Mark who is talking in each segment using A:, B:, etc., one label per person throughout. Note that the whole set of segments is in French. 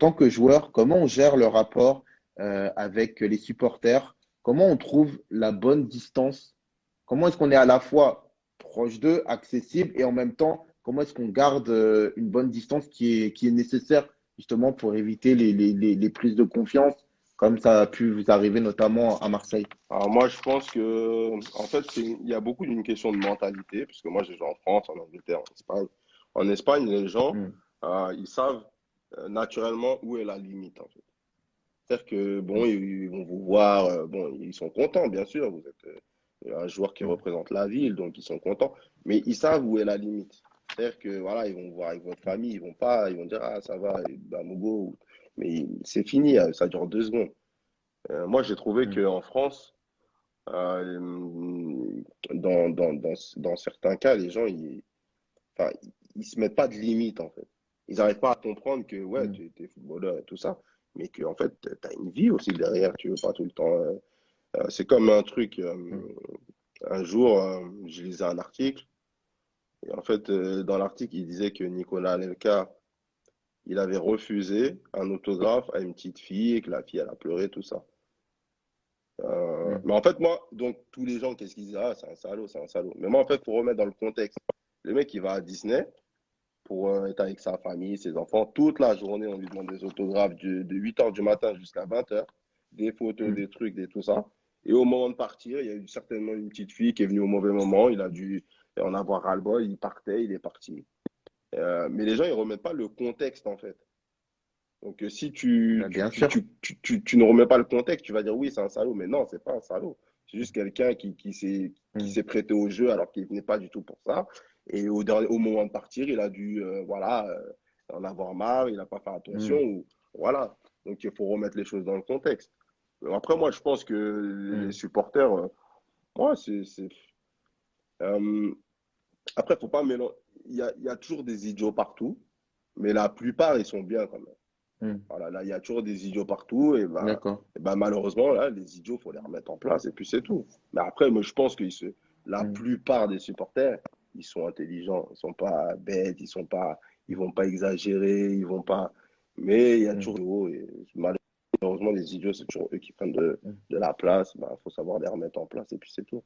A: tant que joueur, comment on gère le rapport avec les supporters? Comment on trouve la bonne distance? Comment est-ce qu'on est à la fois proche d'eux, accessible, et en même temps, comment est-ce qu'on garde une bonne distance qui est nécessaire justement pour éviter les prises de confiance, comme ça a pu vous arriver notamment à Marseille?
B: Alors moi, je pense que, en fait, il y a beaucoup d'une question de mentalité, parce que moi, j'ai joué en France, en Angleterre, en Espagne. En Espagne, les gens,
A: Mm,
B: ils savent naturellement où est la limite, en fait. C'est-à-dire que, bon,
A: mm,
B: ils vont vous voir, bon, ils sont contents, bien sûr, vous êtes un joueur qui
A: mm,
B: représente la ville, donc ils sont contents, mais ils savent où est la limite. C'est-à-dire que, voilà, ils vont vous voir avec votre famille, ils vont pas, ils vont dire, ah, ça va, Bamogo, mais c'est fini, ça dure 2 secondes. Moi, j'ai trouvé
A: mm,
B: qu'en France, euh, dans certains cas, les gens, enfin, ils se mettent pas de limite, en fait. Ils n'arrivent pas à comprendre que, ouais,
A: mm,
B: tu es footballeur et tout ça, mais que, en fait, tu as une vie aussi derrière, tu veux pas tout le temps. C'est comme un truc,
A: mm,
B: un jour, je lisais un article, et en fait, dans l'article, il disait que Nicolas Anelka, il avait refusé un autographe à une petite fille et que la fille, elle a pleuré, tout ça.
A: mm,
B: Mais en fait, moi, donc, tous les gens, qu'est-ce qu'ils disent? Ah, c'est un salaud, c'est un salaud. Mais moi, en fait, pour remettre dans le contexte, le mec, il va à Disney pour être avec sa famille, ses enfants. Toute la journée, on lui demande des autographes de 8 heures du matin jusqu'à 20 heures, des photos,
A: mm,
B: des trucs, des tout ça. Et au moment de partir, il y a eu certainement une petite fille qui est venue au mauvais moment. Il a dû en avoir ras-le-bol. Il partait, il est parti. Mais les gens, ils remettent pas le contexte, en fait. Donc, si
A: bah, bien sûr.
B: tu ne remets pas le contexte, tu vas dire oui, c'est un salaud. Mais non, c'est pas un salaud. C'est juste quelqu'un qui
A: Mm,
B: s'est prêté au jeu alors qu'il venait pas du tout pour ça. Et au moment de partir, il a dû voilà, en avoir marre, il n'a pas fait attention.
A: mm,
B: Ou, voilà. Donc, il faut remettre les choses dans le contexte. Après, moi, je pense que les
A: mm,
B: supporters, moi, euh, après, faut pas mélanger. Il y a toujours des idiots partout, mais la plupart, ils sont bien quand même.
A: mm.
B: Voilà, là, il y a toujours des idiots partout,
A: D'accord.
B: et ben, malheureusement, là, les idiots, il faut les remettre en place, et puis c'est tout. Mais après, moi, je pense que la
A: Mm,
B: plupart des supporters, ils sont intelligents, ils sont pas bêtes, ils vont pas exagérer, ils vont pas. Mais il y a
A: mm,
B: toujours, et malheureusement, les idiots, c'est toujours eux qui prennent
A: mm,
B: de la place. Ben, faut savoir les remettre en place, et puis c'est tout.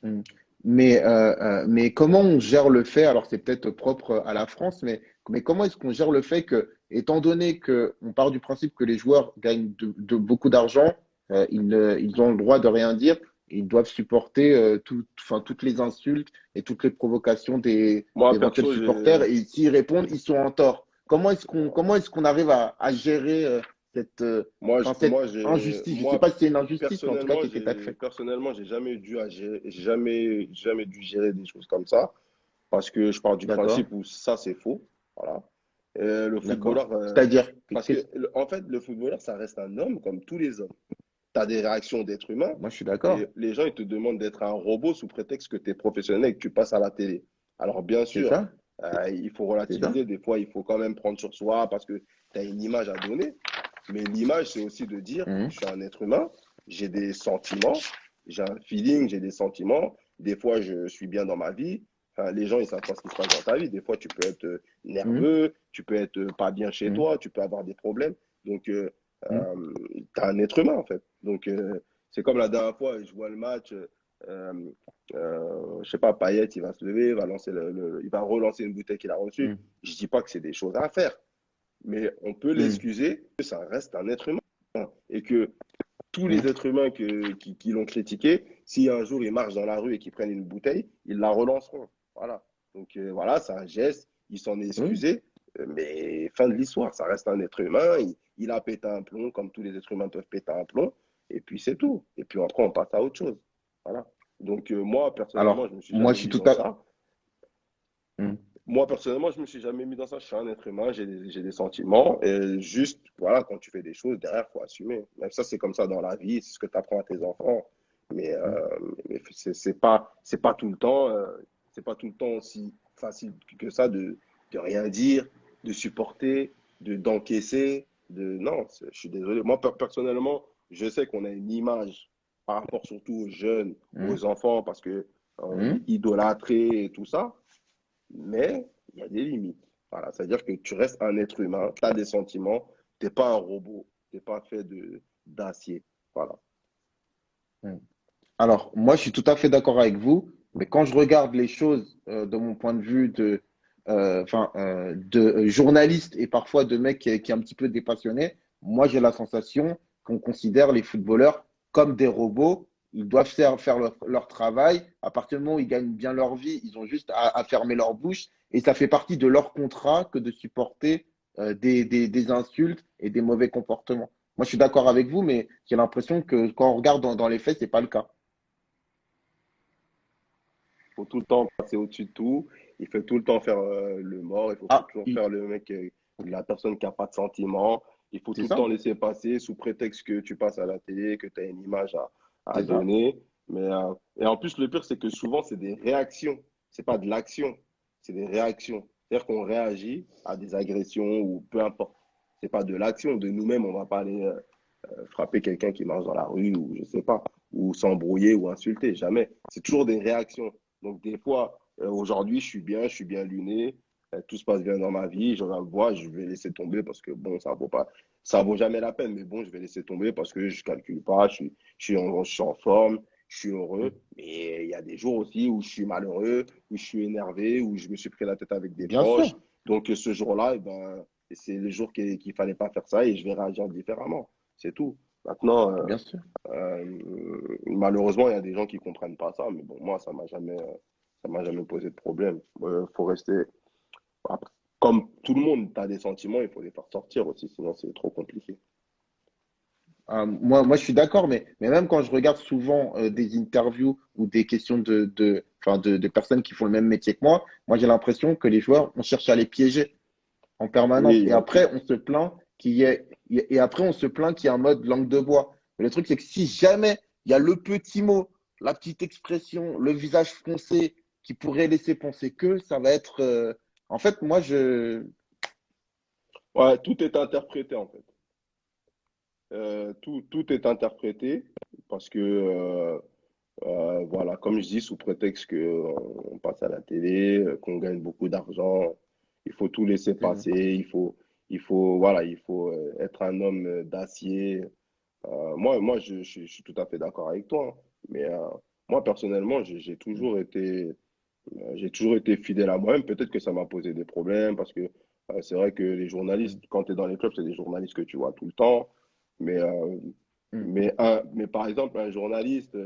A: mm. Mais comment on gère le fait, alors c'est peut-être propre à la France, mais comment est-ce qu'on gère le fait que, étant donné qu'on part du principe que les joueurs gagnent beaucoup d'argent, ils ont le droit de rien dire, ils doivent supporter enfin, toutes les insultes et toutes les provocations
B: Moi,
A: d'éventuels
B: perso,
A: supporters, et s'ils répondent, ils sont en tort. Comment est-ce qu'on arrive à gérer enfin, cette injustice? Je ne sais
B: moi,
A: pas si c'est une injustice, mais en tout cas qui est faite.
B: personnellement, j'ai jamais dû gérer des choses comme ça. Parce que je pars du
A: D'accord,
B: principe où ça, c'est faux. Voilà. Le
A: d'accord.
B: footballeur,
A: C'est-à-dire,
B: parce que, en fait, le footballeur, ça reste un homme comme tous les hommes. Tu as des réactions d'être humain
A: moi je suis
B: et
A: d'accord.
B: les gens, ils te demandent d'être un robot sous prétexte que tu es professionnel et que tu passes à la télé. Alors, bien
A: C'est
B: sûr,
A: ça?
B: il faut
A: C'est ça?
B: relativiser. Des fois, il faut quand même prendre sur soi parce que tu as une image à donner. Mais l'image, c'est aussi de dire,
A: Mhm.
B: je suis un être humain, j'ai des sentiments, j'ai un feeling, j'ai des sentiments. Des fois, je suis bien dans ma vie. Enfin, les gens, ils savent pas ce qui se passe dans ta vie. Des fois, tu peux être
A: Mhm.
B: nerveux, tu peux être pas bien chez
A: Mhm.
B: toi, tu peux avoir des problèmes. Donc,
A: Mhm.
B: tu es un être humain, en fait. Donc, c'est comme la dernière fois, je vois le match, je sais pas, Payet, il va se lever, il va relancer une bouteille qu'il a reçue.
A: Mhm.
B: Je dis pas que c'est des choses à faire, mais on peut
A: Mhm.
B: l'excuser, que ça reste un être humain. Et que tous les
A: Mhm.
B: êtres humains qui l'ont critiqué, si un jour ils marchent dans la rue et qu'ils prennent une bouteille, ils la relanceront. Voilà. Donc voilà, c'est un geste, il s'en est
A: Oui.
B: excusé, mais fin de l'histoire, ça reste un être humain, il a pété un plomb comme tous les êtres humains peuvent péter un plomb, et puis c'est tout. Et puis après, on passe à autre chose. Voilà. Donc moi, personnellement,
A: Alors,
B: je me suis
A: moi
B: jamais
A: je suis
B: mis
A: tout
B: dans
A: à...
B: ça.
A: Mhm.
B: Moi, personnellement, je me suis jamais mis dans ça. Je suis un être humain, j'ai des sentiments. Et juste, voilà, quand tu fais des choses, derrière, faut assumer. Même ça, c'est comme ça dans la vie, c'est ce que tu apprends à tes enfants. Mais,
A: Mhm.
B: c'est pas tout le temps, c'est pas tout le temps aussi facile que ça de rien dire, de supporter, d'encaisser, non, je suis désolé. Moi, personnellement, je sais qu'on a une image par rapport surtout aux jeunes,
A: Mhm.
B: aux enfants, parce que on est
A: Mhm.
B: idolâtrés et tout ça. Mais il y a des limites. Voilà, c'est-à-dire que tu restes un être humain, tu as des sentiments, tu n'es pas un robot, tu n'es pas fait d'acier. Voilà.
A: Mm. Alors, moi, je suis tout à fait d'accord avec vous, mais quand je regarde les choses de mon point de vue de journaliste et parfois de mec qui est un petit peu dépassionné, moi, j'ai la sensation qu'on considère les footballeurs comme des robots. Ils doivent faire leur travail. À partir du moment où ils gagnent bien leur vie, ils ont juste à fermer leur bouche. Et ça fait partie de leur contrat que de supporter des insultes et des mauvais comportements. Moi, je suis d'accord avec vous, mais j'ai l'impression que quand on regarde dans les faits, c'est pas le cas.
B: Il faut tout le temps passer au-dessus de tout. Il faut tout le temps faire le mort. Il faut
A: Ah,
B: toujours faire le mec, la personne qui n'a pas de sentiments. Il faut
A: c'est
B: tout le temps
A: ça,
B: laisser passer sous prétexte que tu passes à la télé, que tu as une image à
A: c'est ça.
B: donner. Et en plus, le pire, c'est que souvent, c'est des réactions. C'est pas de l'action, c'est des réactions. C'est-à-dire qu'on réagit à des agressions ou peu importe. C'est pas de l'action. De nous-mêmes, on va pas aller frapper quelqu'un qui marche dans la rue ou je sais pas, ou s'embrouiller ou insulter. Jamais. C'est toujours des réactions. Donc, des fois, aujourd'hui, je suis bien luné, tout se passe bien dans ma vie, je vois, je vais laisser tomber parce que bon, ça vaut jamais la peine, mais bon, je vais laisser tomber parce que je calcule pas, je suis en forme, je suis heureux. Mais il y a des jours aussi où je suis malheureux, où je suis énervé, où je me suis pris la tête avec des
A: Bien
B: proches.
A: sûr,
B: Donc, ce jour-là, eh ben, c'est le jour qu'il fallait pas faire ça et je vais réagir différemment. C'est tout. Maintenant,
A: bien sûr.
B: malheureusement, il y a des gens qui comprennent pas ça, mais bon, moi, ça m'a jamais posé de problème. Faut rester, après, comme tout le monde, tu as des sentiments, il faut les faire sortir aussi, sinon c'est trop compliqué.
A: Moi, je suis d'accord, mais même quand je regarde souvent des interviews ou des questions de personnes qui font le même métier que moi, j'ai l'impression que les joueurs, on cherche à les piéger en permanence.
B: Oui,
A: Et après, on se plaint et après, on se plaint qu'il y a un mode langue de bois. Mais le truc, c'est que si jamais il y a le petit mot, la petite expression, le visage froncé qui pourrait laisser penser que ça va être. En fait, moi,
B: ouais, tout est interprété en fait. Tout est interprété parce que voilà, comme je dis, sous prétexte que on passe à la télé, qu'on gagne beaucoup d'argent, il faut tout laisser
A: Mhm.
B: passer, voilà, il faut être un homme d'acier. Je suis tout à fait d'accord avec toi, hein. Mais moi, personnellement, j'ai toujours été fidèle à moi-même. Peut-être que ça m'a posé des problèmes parce que c'est vrai que les journalistes, quand tu es dans les clubs, c'est des journalistes que tu vois tout le temps. Mais
A: Mhm.
B: mais par exemple, un journaliste,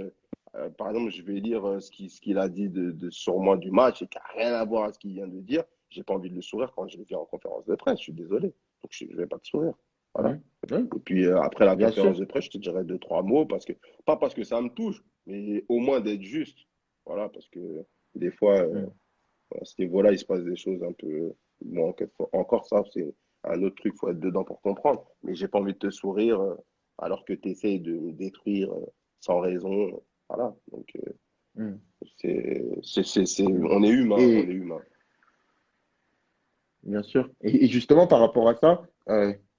B: par exemple, je vais lire ce qu'il a dit sur moi du match et qui n'a rien à voir à ce qu'il vient de dire. J'ai pas envie de le sourire quand je le dis en conférence de presse. Je suis désolé. Donc, je ne vais pas te sourire. Voilà.
A: Mhm. Oui,
B: Et puis, après la
A: bien
B: conférence
A: sûr.
B: de presse, je te dirai deux, trois mots pas parce que ça me touche, mais au moins d'être juste. Voilà, parce que des fois,
A: Mhm.
B: à ce niveau-là, il se passe des choses un peu. Bon, encore ça, c'est un autre truc, il faut être dedans pour comprendre. Mais j'ai pas envie de te sourire alors que tu essayes de me détruire sans raison. Voilà. Donc,
A: Mhm. Mhm.
B: on est humain, on est
A: Et
B: humain.
A: bien sûr. Et justement, par rapport à ça,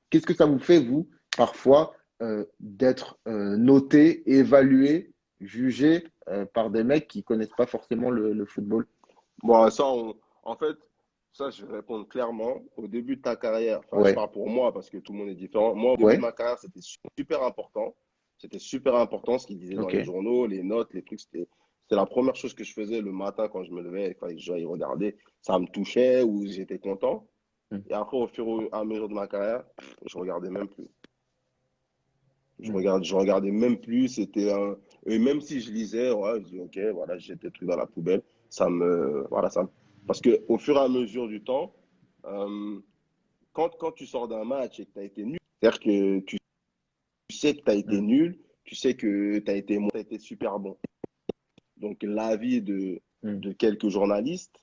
A: qu'est-ce que ça vous fait, vous, parfois, d'être noté, évalué, jugé par des mecs qui connaissent pas forcément le football?
B: Bon, en fait, ça, je vais répondre clairement. Au début de ta carrière, enfin, je
A: Ouais,
B: parle pour moi parce que tout le monde est différent. Moi, au début de
A: ouais,
B: ma carrière, c'était super important. C'était super important ce qu'ils disaient dans les
A: ok.
B: journaux, les notes, les trucs. C'était la première chose que je faisais le matin quand je me levais, il fallait que j'aille regarder. Ça me touchait ou j'étais content.
A: Mhm.
B: Et après, au fur et à mesure de ma carrière, je regardais même plus.
A: Mhm.
B: Je regardais même plus. Et même si je lisais, ouais, je dis, ok, voilà, j'ai des trucs dans la poubelle. Voilà, parce que au fur et à mesure du temps, euh, quand tu sors d'un match et que tu as été nul, c'est-à-dire que tu sais que tu as été
A: Mhm.
B: nul, tu sais que t'as été super bon. Donc, l'avis
A: Mhm.
B: de quelques journalistes,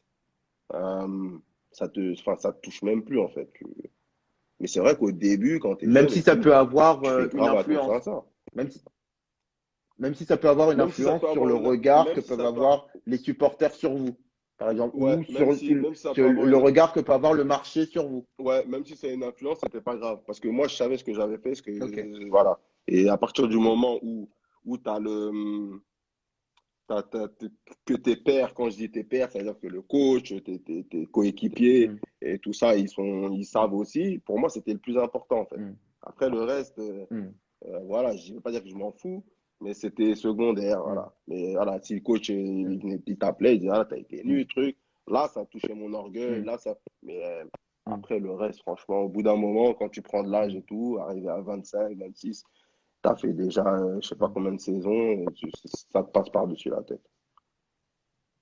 B: euh, enfin, ça te touche même plus, en fait. Mais c'est vrai qu'au début, quand tu es
A: Même
B: jeune
A: si
B: et
A: ça
B: tout,
A: peut avoir
B: tu fais
A: une
B: grave attention à
A: influence,
B: ça.
A: même si, même si ça peut avoir une
B: Même si ça
A: influence
B: peut
A: sur
B: avoir
A: le
B: une,
A: regard
B: même
A: que
B: si
A: peuvent
B: ça peut,
A: avoir les supporters sur vous, par exemple,
B: ouais,
A: ou sur,
B: même si ça
A: sur
B: peut avoir
A: le
B: une,
A: regard que peut avoir le marché sur vous.
B: ouais, même si c'est une influence, c'était pas grave. Parce que moi, je savais ce que j'avais fait,
A: Ok.
B: voilà. Et à partir du moment où tu as que tes pairs, quand je dis tes pairs, c'est-à-dire que le coach, tes coéquipiers
A: mm,
B: et tout ça, ils savent aussi. Pour moi, c'était le plus important, en fait.
A: mm,
B: Après, le reste,
A: mm,
B: voilà, je ne veux pas dire que je m'en fous, mais c'était secondaire,
A: mm,
B: voilà. Mais voilà, si le coach, il t'appelait, il disait, ah, t'as été
A: mm,
B: nul, truc. Là, ça touchait mon orgueil,
A: mm,
B: là, ça. Mais
A: mm,
B: après, le reste, franchement, au bout d'un moment, quand tu prends de l'âge
A: mm,
B: et tout, arrivé à 25, 26, t'as fait déjà, je sais pas
A: mm,
B: combien de saisons, et ça te passe par-dessus la tête.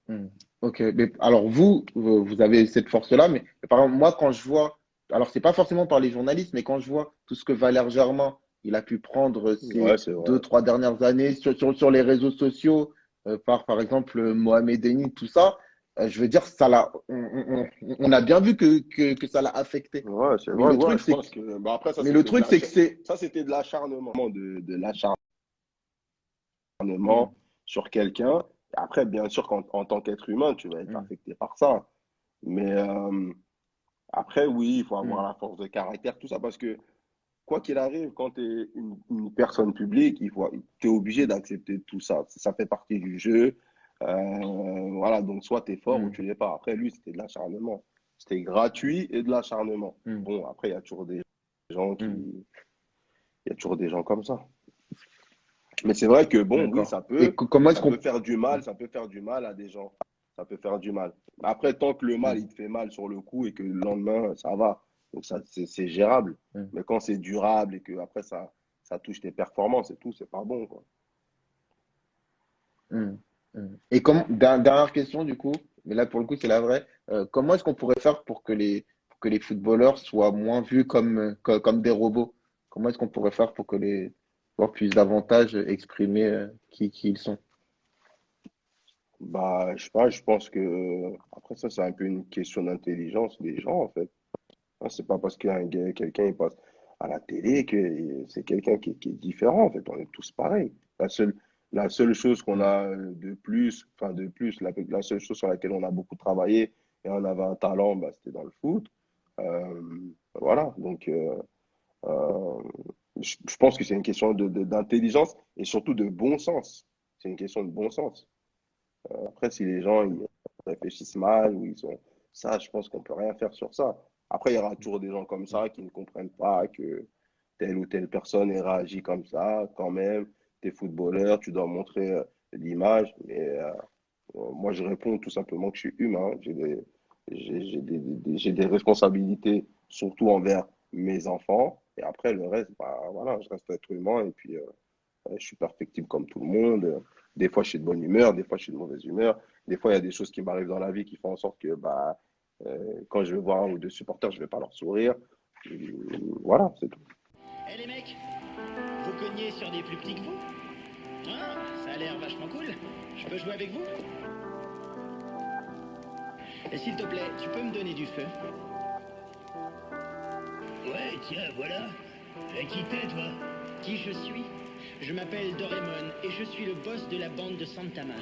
A: mm. Ok, mais alors vous avez cette force-là, mais par exemple, moi, quand je vois, alors c'est pas forcément par les journalistes, mais quand je vois tout ce que Valère Germain, il a pu prendre
B: Ouais,
A: ces
B: c'est
A: deux,
B: vrai.
A: trois dernières années sur les réseaux sociaux, par exemple, Mohamed Eni, tout ça, je veux dire, on a bien vu que ça l'a affecté.
B: Ouais, c'est
A: Mais
B: vrai.
A: le
B: Ouais,
A: truc,
B: je
A: c'est
B: pense que, bah après,
A: mais le truc, c'est que c'est,
B: ça, c'était de l'acharnement, de l'acharnement
A: Mm,
B: sur quelqu'un. Après, bien sûr en tant qu'être humain, tu vas être
A: mm,
B: affecté par ça. Mais après, oui, il faut avoir
A: mm,
B: la force de caractère, tout ça, parce que quoi qu'il arrive, quand tu es une personne publique, tu es obligé d'accepter tout ça. Ça fait partie du jeu. Voilà, donc soit tu es fort ou
A: mm,
B: tu l'es pas. Après, lui, c'était de l'acharnement. C'était gratuit et de l'acharnement.
A: mm,
B: Bon, après, il y a toujours des gens
A: mm.
B: il y a toujours des gens comme ça. Mais c'est vrai que bon, oui,
A: D'accord. Et comment est-ce
B: ça peut
A: qu'on...
B: faire du mal, ça peut faire du mal à des gens. Ça peut faire du mal. Mais après, tant que le mal,
A: Mm,
B: il te fait mal sur le coup et que le lendemain, ça va. Donc ça, c'est gérable.
A: mm,
B: Mais quand c'est durable et que après ça touche tes performances et tout, c'est pas bon, quoi.
A: mm, mm. Et dernière question du coup, mais là pour le coup c'est la vraie. Comment est-ce qu'on pourrait faire pour que les footballeurs soient moins vus comme des robots? Comment est-ce qu'on pourrait faire pour que les joueurs puissent davantage exprimer qui ils sont?
B: Bah, je sais pas, je pense que après ça, c'est un peu une question d'intelligence des gens, en fait. Hein, c'est pas parce qu'un gars, quelqu'un il passe à la télé que c'est quelqu'un qui est différent. En fait, on est tous pareils. La seule chose qu'on
A: Mm,
B: a de plus, enfin de plus, la seule chose sur laquelle on a beaucoup travaillé et on avait un talent, bah, c'était dans le foot. Euh, voilà. Donc, euh, je pense que c'est une question d'intelligence et surtout de bon sens. C'est une question de bon sens. Après, si les gens ils réfléchissent mal ou ils sont ça, je pense qu'on peut rien faire sur ça. Après, il y aura toujours des gens comme
A: mm,
B: ça qui ne comprennent pas que telle ou telle personne ait réagi comme ça. Quand même, tu es footballeur, tu dois montrer l'image. Mais moi, je réponds tout simplement que je suis humain. J'ai des responsabilités, surtout envers mes enfants. Et après, le reste, bah, voilà, je reste être humain. Et puis, je suis perfectible comme tout le monde. Des fois, je suis de bonne humeur, des fois, je suis de mauvaise humeur. Des fois, il y a des choses qui m'arrivent dans la vie qui font en sorte que bah, quand je vais voir un ou deux supporters, je ne vais pas leur sourire. Voilà, c'est tout.
C: Eh les mecs, vous cognez sur des plus petits que vous? Hein? Ça a l'air vachement cool. Je peux jouer avec vous? Et s'il te plaît, tu peux me donner du feu? Ouais, tiens, voilà. Qui t'es, toi? Qui je suis? Je m'appelle Doraemon et je suis le boss de la bande de Santama.